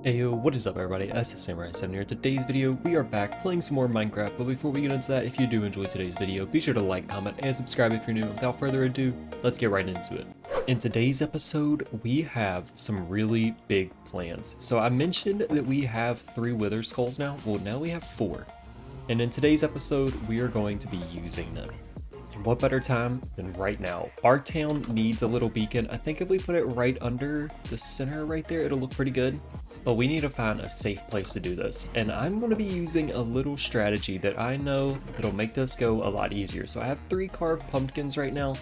Ayo, what is up everybody, ASUS Samurai7 here. Today's video, we are back playing some more Minecraft, but before we get into that, if you do enjoy today's video, be sure to like, comment, and subscribe if you're new. Without further ado, let's get right into it. In today's episode, we have some really big plans. So I mentioned that we have 3 Wither Skulls now. Well, now we have 4. And in today's episode, we are going to be using them. And what better time than right now? Our town needs a little beacon. I think if we put it right under the center right there, it'll look pretty good. But we need to find a safe place to do this. And I'm going to be using a little strategy that I know that'll make this go a lot easier. So I have 3 carved pumpkins right now.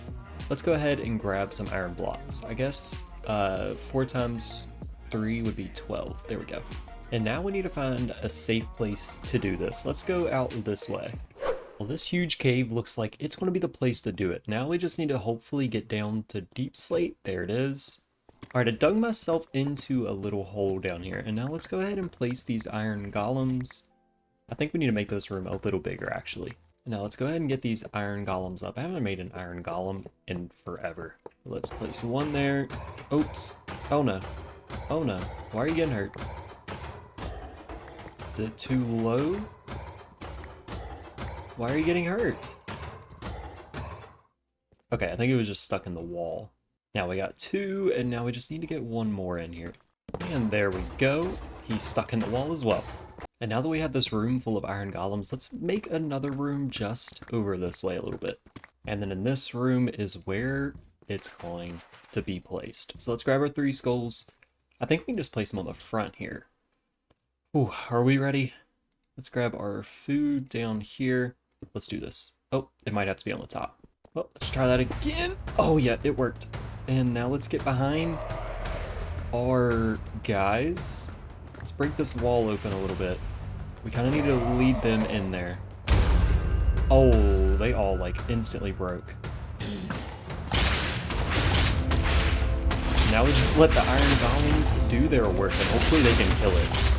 Let's go ahead and grab some iron blocks. I guess 4 times 3 would be 12. There we go. And now we need to find a safe place to do this. Let's go out this way. Well, this huge cave looks like it's going to be the place to do it. Now we just need to hopefully get down to deep slate. There it is. Alright, I dug myself into a little hole down here, and now let's go ahead and place these iron golems. I think we need to make this room a little bigger, actually. Now let's go ahead and get these iron golems up. I haven't made an iron golem in forever. Let's place one there. Oops. Oh no. Oh no. Why are you getting hurt? Is it too low? Why are you getting hurt? Okay, I think it was just stuck in the wall. Now we got 2, and now we just need to get 1 more in here. And there we go. He's stuck in the wall as well. And now that we have this room full of iron golems, let's make another room just over this way a little bit. And then in this room is where it's going to be placed. So let's grab our 3 skulls. I think we can just place them on the front here. Ooh, are we ready? Let's grab our food down here. Let's do this. Oh, it might have to be on the top. Well, let's try that again. Oh yeah, it worked. And now let's get behind our guys. Let's break this wall open a little bit. We kind of need to lead them in there. Oh, they all like instantly broke. Now we just let the iron golems do their work and hopefully they can kill it.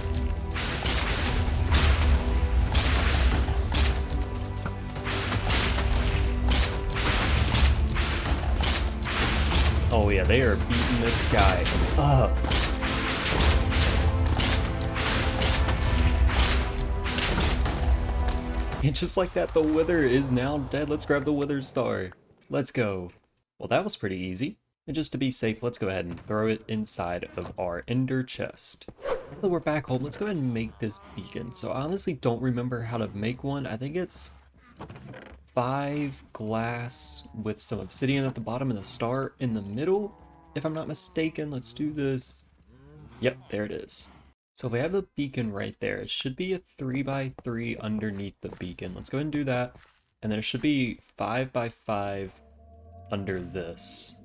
Oh yeah, they are beating this guy up. And just like that, the Wither is now dead. Let's grab the Wither star. Let's go. Well, that was pretty easy. And just to be safe, let's go ahead and throw it inside of our ender chest. Now that we're back home, let's go ahead and make this beacon. So I honestly don't remember how to make one. I think it's 5 glass with some obsidian at the bottom and a star in the middle, if I'm not mistaken. Let's do this. Yep, there it is. So if we have the beacon right there, it should be a 3x3 underneath the beacon. Let's go ahead and do that. And then it should be 5x5 under this.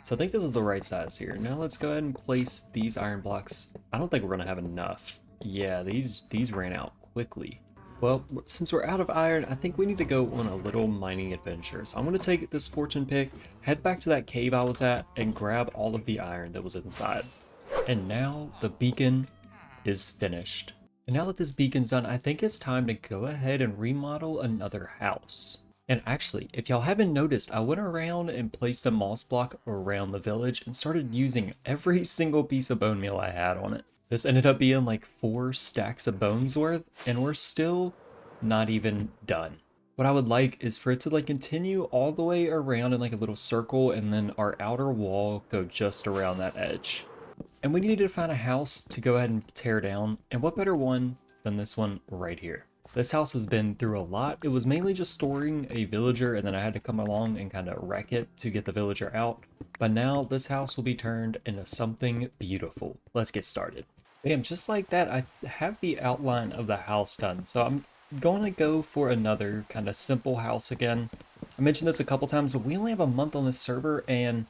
So I think this is the right size here. Now let's go ahead and place these iron blocks. I don't think we're gonna have enough. Yeah, these ran out quickly. Well, since we're out of iron, I think we need to go on a little mining adventure. So I'm going to take this fortune pick, head back to that cave I was at, and grab all of the iron that was inside. And now the beacon is finished. And now that this beacon's done, I think it's time to go ahead and remodel another house. And actually, if y'all haven't noticed, I went around and placed a moss block around the village and started using every single piece of bone meal I had on it. This ended up being like 4 stacks of bones worth, and we're still not even done. What I would like is for it to like continue all the way around in like a little circle, and then our outer wall go just around that edge. And we need to find a house to go ahead and tear down, and what better one than this one right here. This house has been through a lot. It was mainly just storing a villager, and then I had to come along and kind of wreck it to get the villager out. But now this house will be turned into something beautiful. Let's get started. Bam, just like that, I have the outline of the house done. So I'm going to go for another kind of simple house again. I mentioned this a couple times, but we only have a month on this server and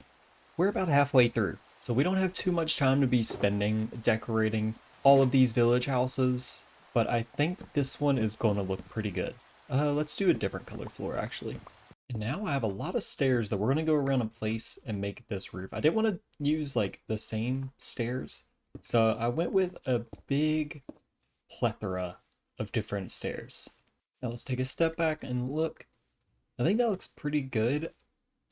we're about halfway through. So we don't have too much time to be spending decorating all of these village houses. But I think this one is going to look pretty good. Let's do a different color floor actually. And now I have a lot of stairs that we're going to go around and place and make this roof. I didn't want to use like the same stairs. So I went with a big plethora of different stairs. Now let's take a step back and look. I think that looks pretty good.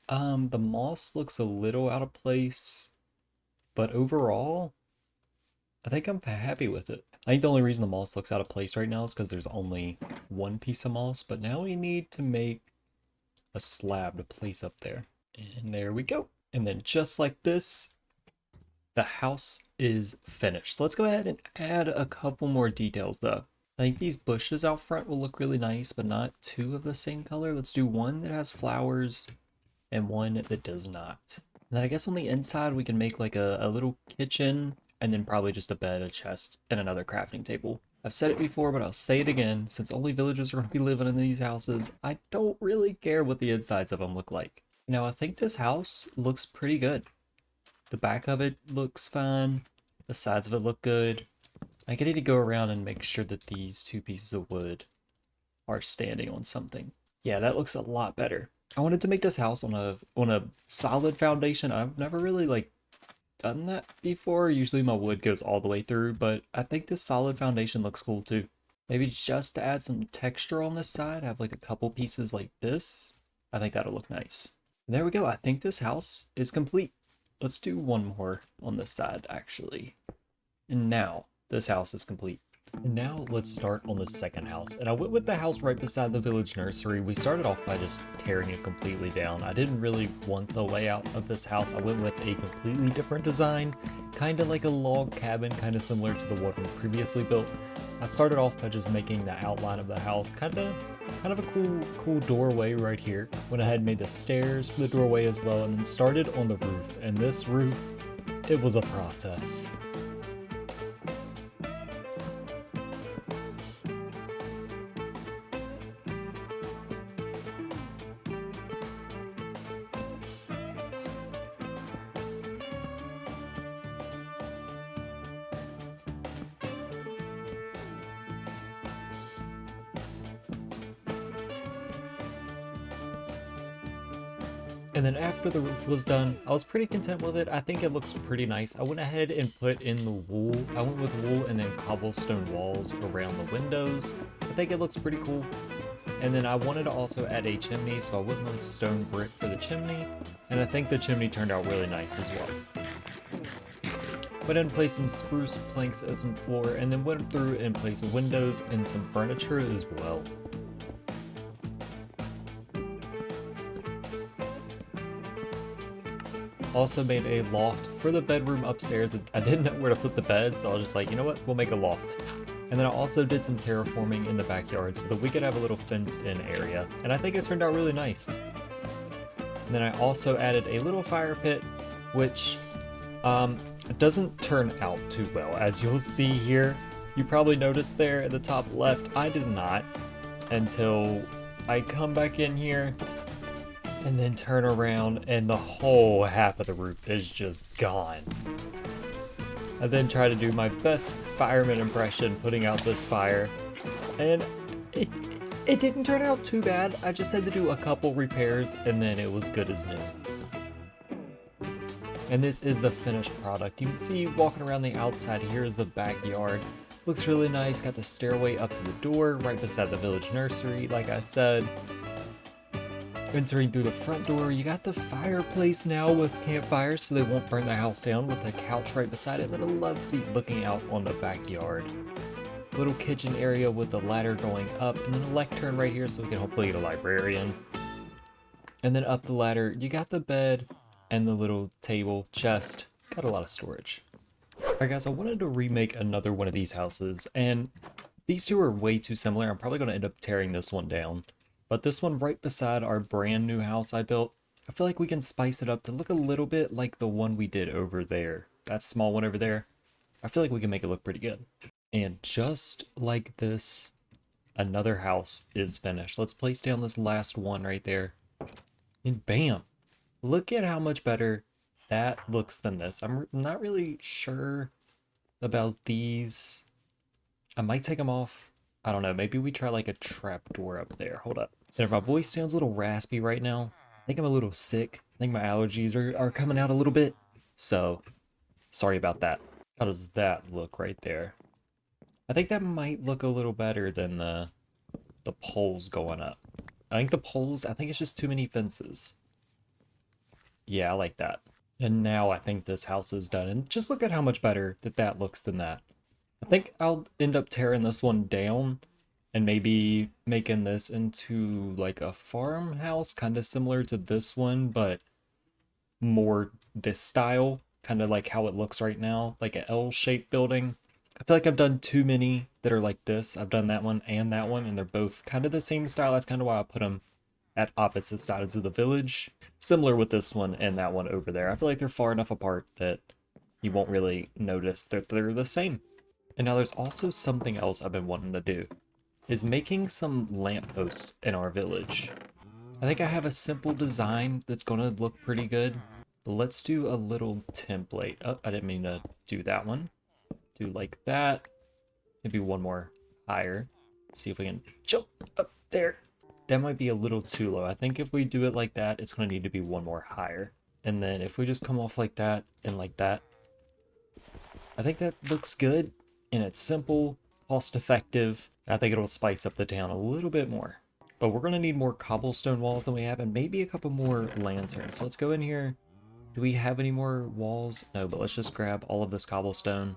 The moss looks a little out of place, but overall, I think I'm happy with it. I think the only reason the moss looks out of place right now is because there's only one piece of moss, but now we need to make a slab to place up there. And there we go. And then just like this, the house is finished. Let's go ahead and add a couple more details though. I think these bushes out front will look really nice, but not two of the same color. Let's do one that has flowers and one that does not. And then I guess on the inside we can make like a little kitchen and then probably just a bed, a chest, and another crafting table. I've said it before, but I'll say it again. Since only villagers are going to be living in these houses, I don't really care what the insides of them look like. Now I think this house looks pretty good. The back of it looks fine. The sides of it look good. I need to go around and make sure that these two pieces of wood are standing on something. Yeah, that looks a lot better. I wanted to make this house on a solid foundation. I've never really like done that before. Usually my wood goes all the way through, but I think this solid foundation looks cool too. Maybe just to add some texture on this side, have like a couple pieces like this. I think that'll look nice. And there we go. I think this house is complete. Let's do one more on this side actually. And now this house is complete. And now let's start on the second house. And I went with the house right beside the village nursery. We started off by just tearing it completely down. I didn't really want the layout of this house. I went with a completely different design, kind of like a log cabin, kind of similar to the one we previously built. I started off by just making the outline of the house, kind of a cool doorway right here. Went ahead and made the stairs for the doorway as well, and then started on the roof. And this roof, it was a process. And then after the roof was done, I was pretty content with it. I think it looks pretty nice. I went ahead and put in the wool. I went with wool and then cobblestone walls around the windows. I think it looks pretty cool. And then I wanted to also add a chimney, so I went with stone brick for the chimney. And I think the chimney turned out really nice as well. Went ahead and placed some spruce planks as some floor, and then went through and placed windows and some furniture as well. Also made a loft for the bedroom upstairs. I didn't know where to put the bed, so I was just like, you know what, we'll make a loft. And then I also did some terraforming in the backyard so that we could have a little fenced in area. And I think it turned out really nice. And then I also added a little fire pit, which doesn't turn out too well. As you'll see here, you probably noticed there at the top left, I did not until I come back in here and then turn around and the whole half of the roof is just gone. I then try to do my best fireman impression putting out this fire, and it didn't turn out too bad. I just had to do a couple repairs and then it was good as new. And this is the finished product. You can see walking around the outside here is the backyard. Looks really nice, got the stairway up to the door right beside the village nursery, like I said. Entering through the front door, you got the fireplace now with campfires so they won't burn the house down, with a couch right beside it and a love seat looking out on the backyard. Little kitchen area with the ladder going up, and then a lectern right here so we can hopefully get a librarian. And then up the ladder, you got the bed and the little table, chest. Got a lot of storage. Alright guys, I wanted to remake another one of these houses, and these two are way too similar. I'm probably going to end up tearing this one down. But this one right beside our brand new house I built, I feel like we can spice it up to look a little bit like the one we did over there. That small one over there. I feel like we can make it look pretty good. And just like this, another house is finished. Let's place down this last one right there. And bam! Look at how much better that looks than this. I'm not really sure about these. I might take them off. I don't know, maybe we try like a trap door up there. Hold up. And if my voice sounds a little raspy right now, I think I'm a little sick. I think my allergies are coming out a little bit. So, sorry about that. How does that look right there? I think that might look a little better than the poles going up. I think the poles, I think it's just too many fences. Yeah, I like that. And now I think this house is done. And just look at how much better that looks than that. I think I'll end up tearing this one down and maybe making this into like a farmhouse, kind of similar to this one, but more this style, kind of like how it looks right now, like an L-shaped building. I feel like I've done too many that are like this. I've done that one, and they're both kind of the same style. That's kind of why I put them at opposite sides of the village. Similar with this one and that one over there. I feel like they're far enough apart that you won't really notice that they're the same. And now there's also something else I've been wanting to do, is making some lampposts in our village. I think I have a simple design that's going to look pretty good, but let's do a little template. Oh, I didn't mean to do that one. Do like that. Maybe one more higher. See if we can jump up there. That might be a little too low. I think if we do it like that, it's going to need to be one more higher. And then if we just come off like that and like that, I think that looks good, and it's simple, cost effective. I think it'll spice up the town a little bit more. But we're going to need more cobblestone walls than we have, and maybe a couple more lanterns. So let's go in here. Do we have any more walls? No, but let's just grab all of this cobblestone.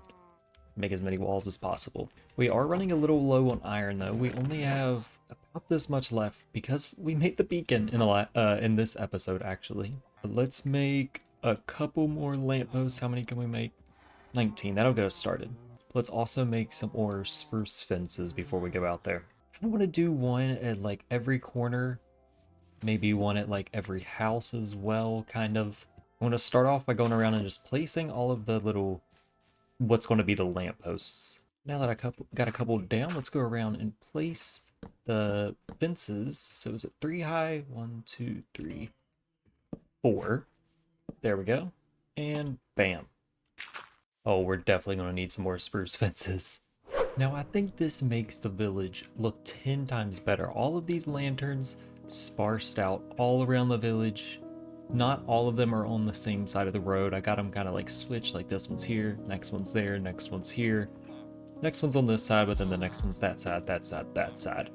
Make as many walls as possible. We are running a little low on iron though. We only have about this much left because we made the beacon in this episode actually. But let's make a couple more lampposts. How many can we make? 19. That'll get us started. Let's also make some more spruce fences before we go out there. I want to do one at like every corner. Maybe one at like every house as well, kind of. I want to start off by going around and just placing all of the little what's going to be the lampposts. Now that I got a couple down, let's go around and place the fences. So is it 3 high? 1, 2, 3, 4. There we go. And bam. Oh, we're definitely going to need some more spruce fences. Now I think this makes the village look 10 times better. All of these lanterns sparsed out all around the village. Not all of them are on the same side of the road. I got them kind of like switched, like this one's here, next one's there, next one's here. Next one's on this side, but then the next one's that side, that side, that side.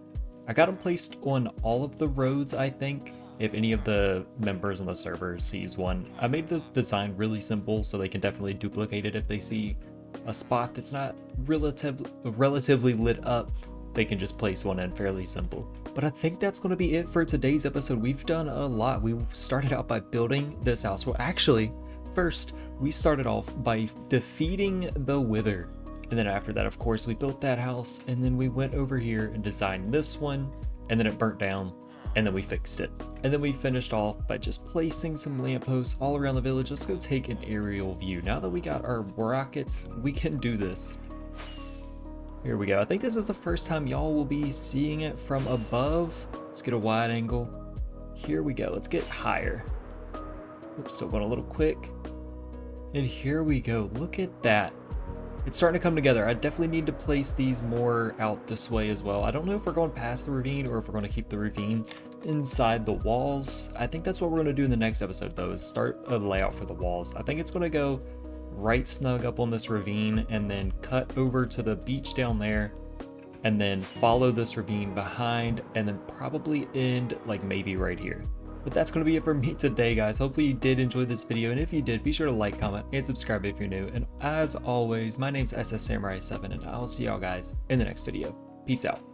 I got them placed on all of the roads, I think. If any of the members on the server sees one. I made the design really simple so they can definitely duplicate it if they see a spot that's not relatively lit up. They can just place one in, fairly simple. But I think that's going to be it for today's episode. We've done a lot. We started out by building this house. Well, actually, first, we started off by defeating the Wither. And then after that, of course, we built that house. And then we went over here and designed this one. And then it burnt down. And then we fixed it. And then we finished off by just placing some lampposts all around the village. Let's go take an aerial view. Now that we got our rockets, we can do this. Here we go. I think this is the first time y'all will be seeing it from above. Let's get a wide angle. Here we go. Let's get higher. Oops, still going a little quick. And here we go. Look at that. It's starting to come together. I definitely need to place these more out this way as well. I don't know if we're going past the ravine or if we're going to keep the ravine inside the walls. I think that's what we're going to do in the next episode though, is start a layout for the walls. I think it's going to go right snug up on this ravine and then cut over to the beach down there and then follow this ravine behind and then probably end like maybe right here. But that's going to be it for me today, guys. Hopefully you did enjoy this video, and if you did, be sure to like, comment, and subscribe if you're new. And as always, my name's SS Samurai 7, and I'll see y'all guys in the next video. Peace out.